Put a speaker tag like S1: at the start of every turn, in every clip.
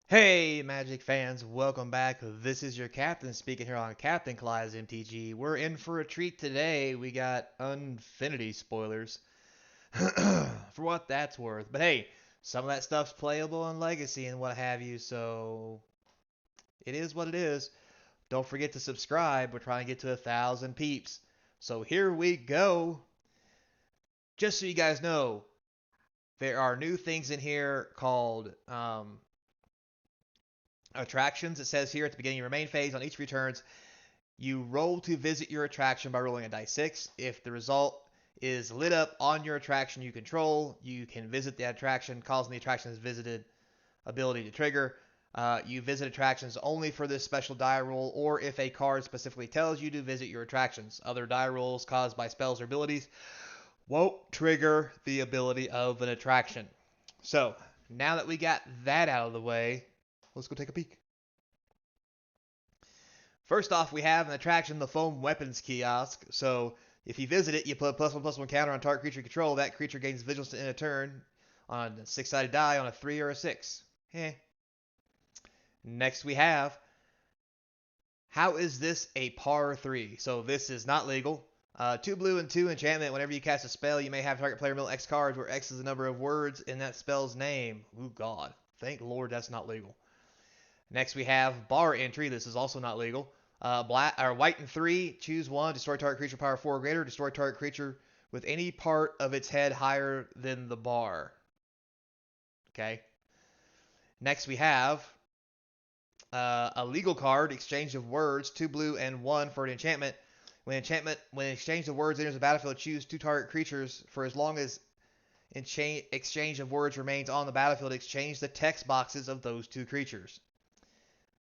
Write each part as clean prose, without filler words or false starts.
S1: Hey, Magic fans, welcome back. This is your captain speaking here on Captain Clyde's MTG. We're in for a treat today. We got Unfinity spoilers, for what that's worth. But hey, some of that stuff's playable in Legacy and what have you, so it is what it is. Don't forget to subscribe. We're trying to get to 1,000 peeps. So here we go. Just so you guys know, there are new things in here called attractions. It says here at the beginning of your main phase, on each returns, you roll to visit your attraction by rolling a die 6. If the result is lit up on your attraction you control, you can visit the attraction, causing the attraction's visited ability to trigger. You visit attractions only for this special die roll, or if a card specifically tells you to visit your attractions. Other die rolls caused by spells or abilities won't trigger the ability of an attraction. So, now that we got that out of the way, let's go take a peek. First off, we have an attraction, the Foam Weapons Kiosk. So if you visit it, you put a +1/+1 counter on target creature you control. That creature gains vigilance to end a turn on a 6-sided die on a 3 or a 6. Eh. Next we have, how is this a par 3? So this is not legal. 2 blue and 2 enchantment. Whenever you cast a spell, you may have target player mill X cards, where X is the number of words in that spell's name. Ooh, God. Thank Lord that's not legal. Next we have bar entry. This is also not legal. Black or white and 3. Choose one. Destroy target creature power 4 or greater. Destroy target creature with any part of its head higher than the bar. Okay. Next we have a legal card. Exchange of words. 2 blue and 1 for an enchantment. When exchange of words enters the battlefield, choose 2 target creatures for as long as exchange of words remains on the battlefield. Exchange the text boxes of those 2 creatures.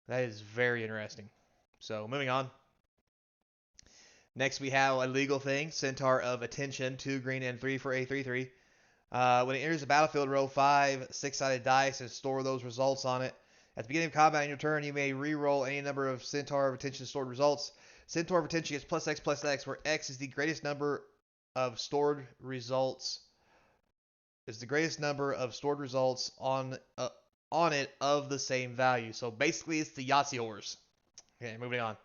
S1: That is very interesting. So moving on. Next we have a legal thing, Centaur of Attention, 2 green and 3 for a 3/3. When it enters the battlefield, roll 5 6-sided dice and store those results on it. At the beginning of combat on your turn, you may re-roll any number of Centaur of Attention stored results. Centaur of Attention gets +X/+X, where X is the greatest number of stored results. Is the greatest number of stored results on it of the same value. So basically, it's the Yahtzee horse. Okay, moving on.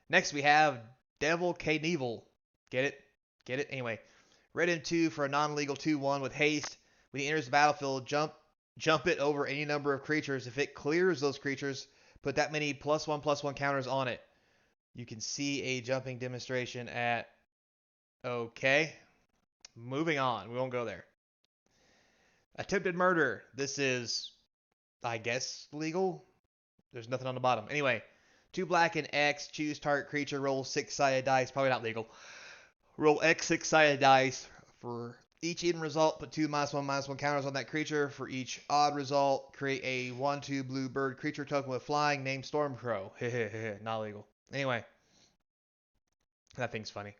S1: Next, we have Devil Knievel. Get it? Get it? Anyway, red and 2 for a non-legal 2/1 with haste. When he enters the battlefield, jump it over any number of creatures. If it clears those creatures, put that many +1/+1 counters on it. You can see a jumping demonstration at... Okay. Moving on. We won't go there. Attempted murder. This is, I guess, legal. There's nothing on the bottom. Anyway, 2 black and X. Choose target creature. Roll 6-sided dice. Probably not legal. Roll X 6-sided dice. For each even result, put 2 -1/-1 counters on that creature. For each odd result, create a 1/2 blue bird creature token with flying named Stormcrow. Not legal. Anyway, that thing's funny.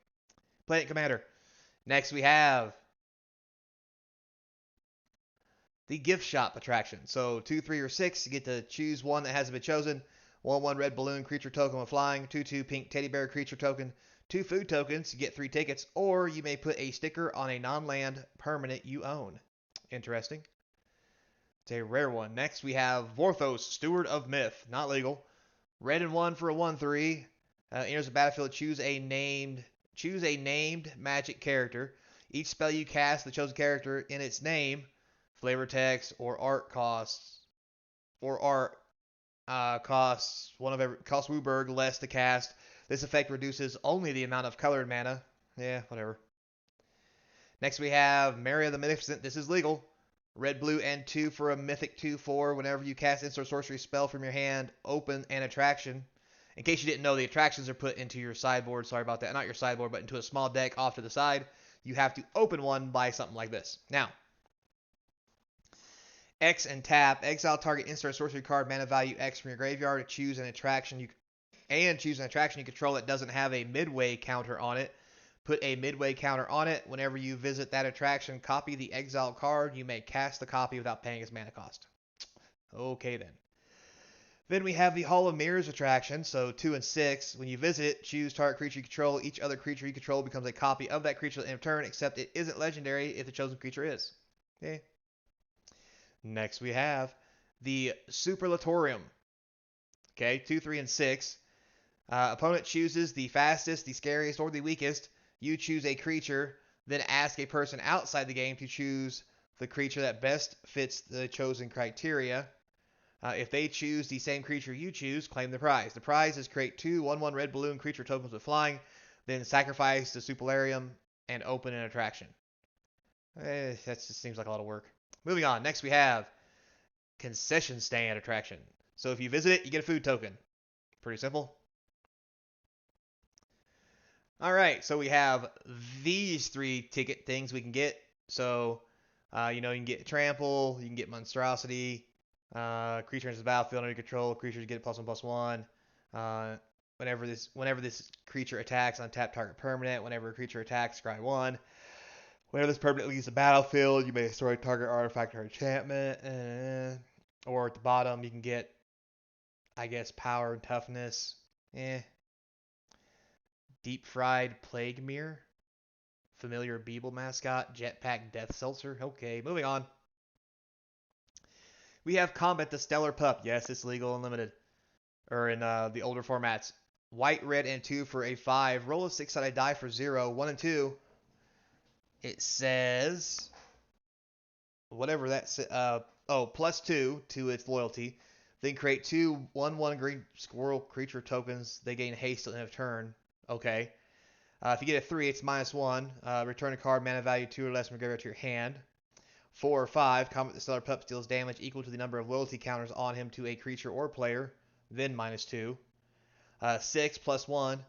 S1: Planet Commander. Next we have the gift shop attraction. So 2, 3, or 6, you get to choose one that hasn't been chosen. 1/1 red balloon creature token with flying. 2/2 pink teddy bear creature token. 2 food tokens, you get 3 tickets, or you may put a sticker on a non-land permanent you own. Interesting. It's a rare one. Next we have Vorthos, Steward of Myth. Not legal. Red and 1 for a 1/3. Enters the battlefield. Choose a named magic character. Each spell you cast, the chosen character in its name, flavor text, or art costs, costs Wooburg less to cast. This effect reduces only the amount of colored mana. Yeah, whatever. Next we have Mary of the Magnificent. This is legal. Red, blue, and 2 for a mythic 2/4. Whenever you cast instant sorcery spell from your hand, open an attraction. In case you didn't know, the attractions are put into your sideboard. Sorry about that. Not your sideboard, but into a small deck off to the side. You have to open one by something like this. Now, X and tap. Exile target instant sorcery card, mana value X from your graveyard. Choose an attraction you control that doesn't have a midway counter on it. Put a midway counter on it. Whenever you visit that attraction, copy the exile card. You may cast the copy without paying its mana cost. Okay then. Then we have the Hall of Mirrors attraction, so 2 and 6. When you visit it, choose target creature you control. Each other creature you control becomes a copy of that creature at the end of turn, except it isn't legendary if the chosen creature is. Okay. Next we have the Superlatorium. Okay, 2, 3, and 6. Opponent chooses the fastest, the scariest, or the weakest. You choose a creature, then ask a person outside the game to choose the creature that best fits the chosen criteria. If they choose the same creature you choose, claim the prize. The prize is create 2 1/1 red balloon creature tokens with flying, then sacrifice the Superlarium and open an attraction. That just seems like a lot of work. Moving on. Next we have concession stand attraction. So if you visit it, you get a food token. Pretty simple. All right, so we have these 3 ticket things we can get. So, you can get Trample, you can get Monstrosity, creature enters the battlefield under your control, creatures get +1/+1. Whenever this creature attacks, untap target permanent. Whenever a creature attacks, scry 1. Whenever this permanent leaves the battlefield, you may destroy target artifact or enchantment. Or at the bottom, you can get, I guess, power and toughness. Deep fried plague mirror. Familiar Beeble mascot. Jetpack death seltzer. Okay, moving on. We have Combat the Stellar Pup. Yes, it's legal and limited. Or in the older formats. White, red, and 2 for a 5. Roll a 6-sided die for 0. 1 and 2. It says whatever that's +2 to its loyalty. Then create 2 1/1 green squirrel creature tokens. They gain haste at the end of turn. Okay. If you get a 3, it's -1. Return a card, mana value 2 or less from your graveyard to your hand. 4 or 5, Combat the Stellar Pup deals damage equal to the number of loyalty counters on him to a creature or player, then -2. 6 +1,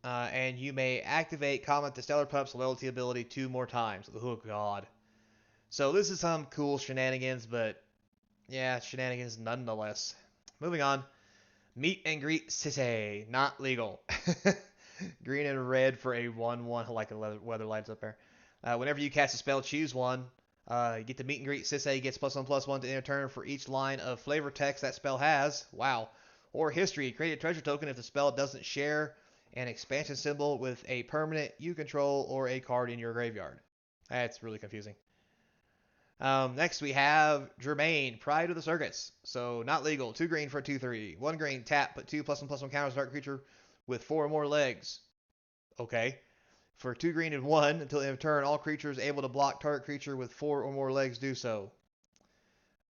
S1: and you may activate Combat the Stellar Pup's loyalty ability 2 more times. Oh god. So this is some cool shenanigans, but yeah, shenanigans nonetheless. Moving on. Meet and greet Sisse. Not legal. Green and red for a 1/1. I like the weather lights up there. Whenever you cast a spell, choose one. You get to meet and greet Sisse. Gets +1/+1 to end of turn for each line of flavor text that spell has. Wow. Or history. Create a treasure token if the spell doesn't share an expansion symbol with a permanent you control or a card in your graveyard. That's really confusing. Next we have Germain, Pride of the Circus. So not legal. 2 green for a 2/3. 1 green, tap, put 2 +1/+1 counters target creature with 4 or more legs. Okay. For 2 green and 1, until the end of turn, all creatures able to block target creature with 4 or more legs do so.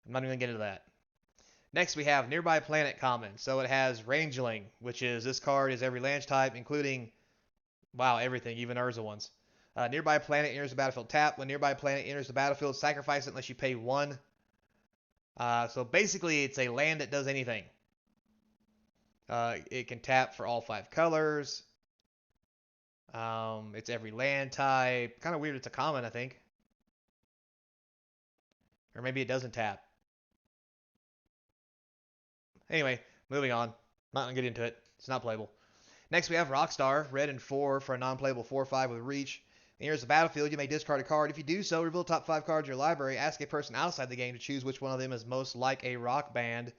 S1: I'm not even going to get into that. Next we have Nearby Planet common. So it has Rangeling, which is this card is every land type, including, wow, everything, even Urza ones. Nearby planet enters the battlefield tap. When nearby planet enters the battlefield, sacrifice it unless you pay 1. So basically, it's a land that does anything. It can tap for all 5 colors. It's every land type. Kind of weird it's a common, I think. Or maybe it doesn't tap. Anyway, moving on. Not going to get into it. It's not playable. Next, we have Rockstar, red and 4 for a non-playable 4/5 with reach. Enters the battlefield, you may discard a card. If you do so, reveal the top 5 cards of your library. Ask a person outside the game to choose which one of them is most like a rock band.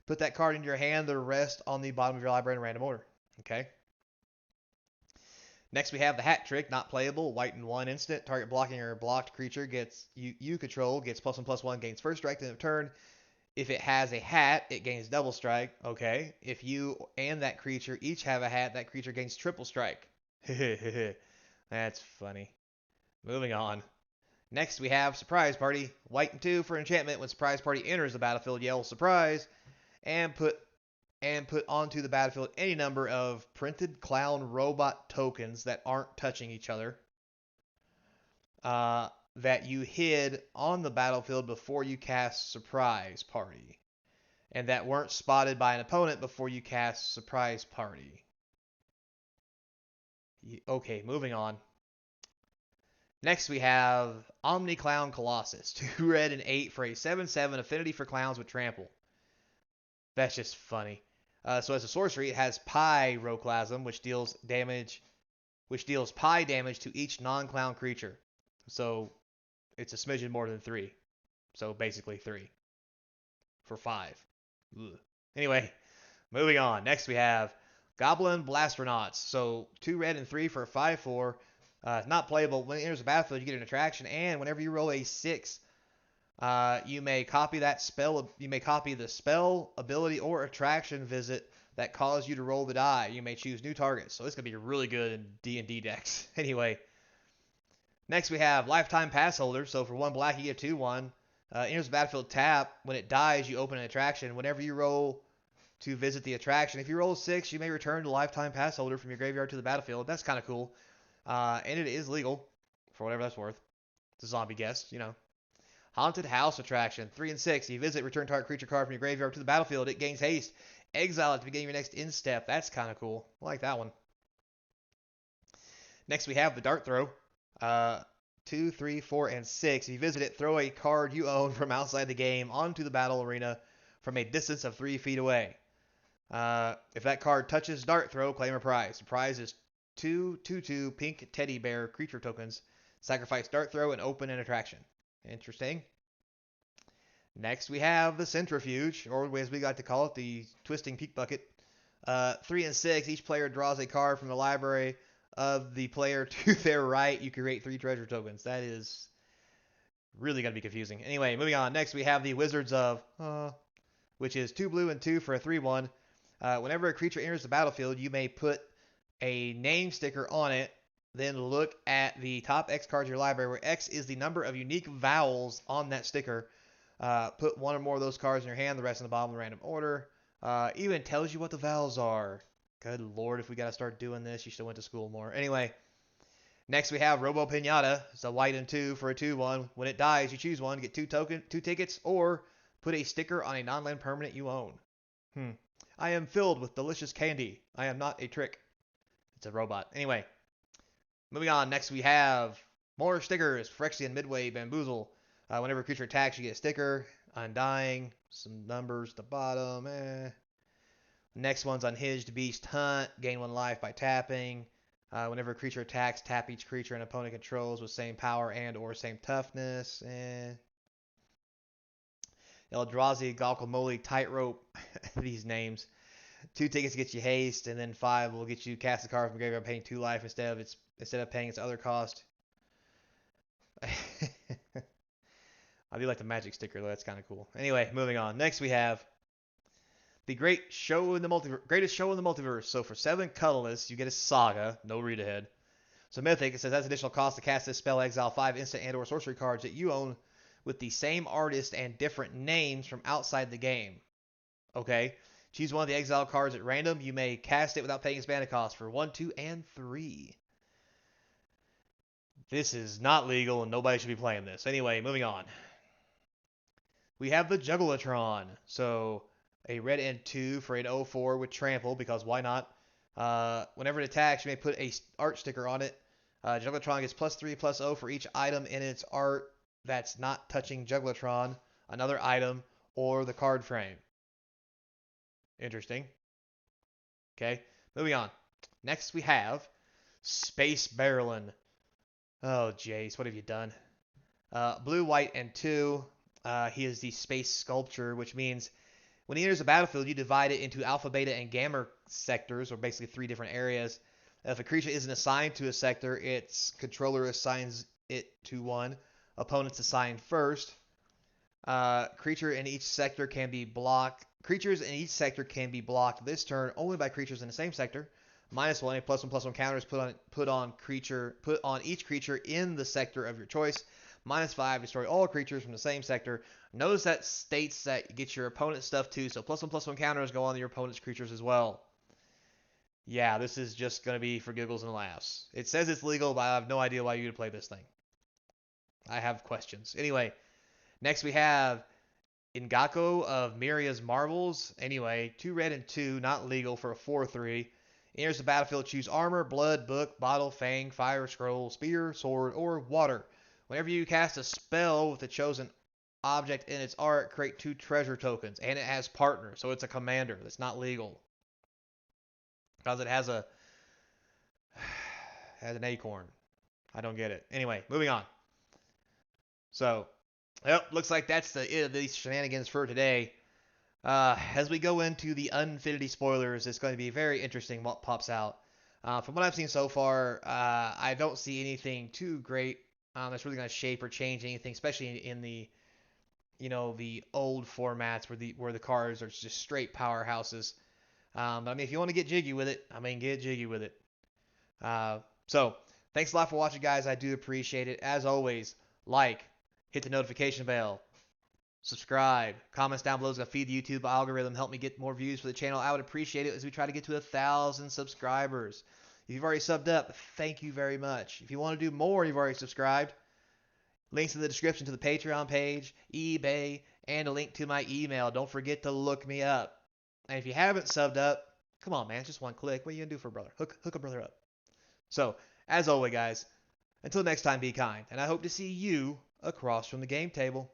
S1: Put that card into your hand, the rest on the bottom of your library in random order. Okay. Next, we have the Hat Trick, not playable. White and 1 instant. Target blocking or blocked creature gets you control, gets +1/+1, gains first strike to the end of turn. If it has a hat, it gains double strike. Okay. If you and that creature each have a hat, that creature gains triple strike. That's funny. Moving on. Next, we have Surprise Party. White and 2 for enchantment. When Surprise Party enters the battlefield, yell Surprise, and put onto the battlefield any number of printed clown robot tokens that aren't touching each other. That you hid on the battlefield before you cast Surprise Party. And that weren't spotted by an opponent before you cast Surprise Party. Okay, moving on. Next we have Omni Clown Colossus. 2 red and 8 for a 7/7 affinity for clowns with trample. That's just funny. So as a sorcery, it has Pyroclasm, which deals pi damage to each non-clown creature. So it's a smidgen more than 3. So basically 3 for 5. Ugh. Anyway, moving on. Next we have Goblin Blastronauts. So 2 red and 3 for a 5/4. Not playable. When it enters the battlefield, you get an attraction, and whenever you roll a 6 You may copy that spell. You may copy the spell, ability, or attraction visit that caused you to roll the die. You may choose new targets. So this could be really good in D&D decks. Anyway, next we have lifetime pass holder. So for 1 black, you get 2/1. Enters the battlefield tap. When it dies, you open an attraction. Whenever you roll to visit the attraction, if you roll a 6, you may return the lifetime pass holder from your graveyard to the battlefield. That's kind of cool. And it is legal, for whatever that's worth. It's a zombie guest, you know. Haunted House attraction. 3 and 6. You visit, return target creature card from your graveyard to the battlefield. It gains haste. Exile at the beginning of your next instep. That's kind of cool. I like that one. Next we have the Dart Throw. 2, 3, 4, and 6. If you visit it, throw a card you own from outside the game onto the battle arena from a distance of 3 feet away. If that card touches Dart Throw, claim a prize. The prize is 2/2/2 pink teddy bear creature tokens. Sacrifice Dart Throw and open an attraction. Interesting. Next, we have the Centrifuge, or as we like to call it, the Twisting Peak Bucket. 3 and 6. Each player draws a card from the library of the player to their right. You create 3 treasure tokens. That is really going to be confusing. Anyway, moving on. Next, we have the Wizards of, which is 2 blue and 2 for a 3/1. Whenever a creature enters the battlefield, you may put a name sticker on it. Then look at the top X cards of your library, where X is the number of unique vowels on that sticker. Put 1 or more of those cards in your hand, the rest in the bottom of the random order. Even tells you what the vowels are. Good lord, if we gotta start doing this, you should have went to school more. Anyway, next we have Robo Pinata. It's a white and 2 for a 2/1. When it dies, you choose one, get 2 tickets, or put a sticker on a non-land permanent you own. I am filled with delicious candy. I am not a trick. It's a robot. Anyway, moving on. Next we have more stickers. Phyrexian Midway Bamboozle. Whenever a creature attacks, you get a sticker. Undying. Some numbers at the bottom. Next one's Unhinged Beast Hunt. Gain 1 life by tapping. Whenever a creature attacks, tap each creature an opponent controls with same power and or same toughness. Eldrazi, Guacamole, Tightrope. These names. 2 tickets get you haste, and then 5 will get you cast a card from graveyard paying 2 life instead of paying its other cost. I do like the magic sticker though. That's kind of cool. Anyway, moving on. Next we have the greatest show in the multiverse. So for 7 colorless, you get a Saga, no read ahead. So Mythic, it says that's additional cost to cast this spell, exile 5 instant and or sorcery cards that you own with the same artist and different names from outside the game. Okay. Choose one of the exile cards at random. You may cast it without paying its mana cost for 1, 2, and 3. This is not legal and nobody should be playing this. Anyway, moving on. We have the Juggletron. So a red and 2 for an 0/4 with trample, because why not? Whenever it attacks, you may put a art sticker on it. Juggletron gets +3/+0 for each item in its art that's not touching Juggletron, another item, or the card frame. Interesting. Okay, moving on. Next we have Space Barrelin. Oh, Jace, what have you done? Blue, white, and 2. He is the space sculpture, which means when he enters the battlefield, you divide it into alpha, beta, and gamma sectors, or basically 3 different areas. If a creature isn't assigned to a sector, its controller assigns it to one. Opponents assign first. Creatures in each sector can be blocked this turn only by creatures in the same sector. -1, a +1/+1 counters put on each creature in the sector of your choice. -5, destroy all creatures from the same sector. Notice that states that get your opponent's stuff too, so +1/+1 counters go on your opponent's creatures as well. Yeah, this is just going to be for giggles and laughs. It says it's legal, but I have no idea why you would play this thing. I have questions. Anyway, next we have Ingako of Myria's Marvels. Anyway, 2 red and 2, not legal, for a 4/3. Enters the battlefield, choose armor, blood, book, bottle, fang, fire, scroll, spear, sword, or water. Whenever you cast a spell with the chosen object in its art, create 2 treasure tokens. And it has partner, so it's a commander. That's not legal. Because it has an acorn. I don't get it. Anyway, moving on. So, looks like that's the of these shenanigans for today. As we go into the Unfinity spoilers, it's going to be very interesting what pops out. From what I've seen so far, I don't see anything too great that's really going to shape or change anything, especially in the the old formats where the cars are just straight powerhouses. But I mean, if you want to get jiggy with it, I mean, get jiggy with it. So thanks a lot for watching, guys. I do appreciate it. As always, like, hit the notification bell, subscribe, comments down below is gonna feed the YouTube algorithm, help me get more views for the channel. I would appreciate it as we try to get to 1,000 subscribers. If you've already subbed up, thank you very much. If you want to do more, you've already subscribed. Links in the description to the Patreon page, eBay, and a link to my email. Don't forget to look me up. And if you haven't subbed up, come on, man, it's just one click. What are you gonna do for a brother? Hook a brother up. So, as always, guys, until next time, be kind, and I hope to see you across from the game table.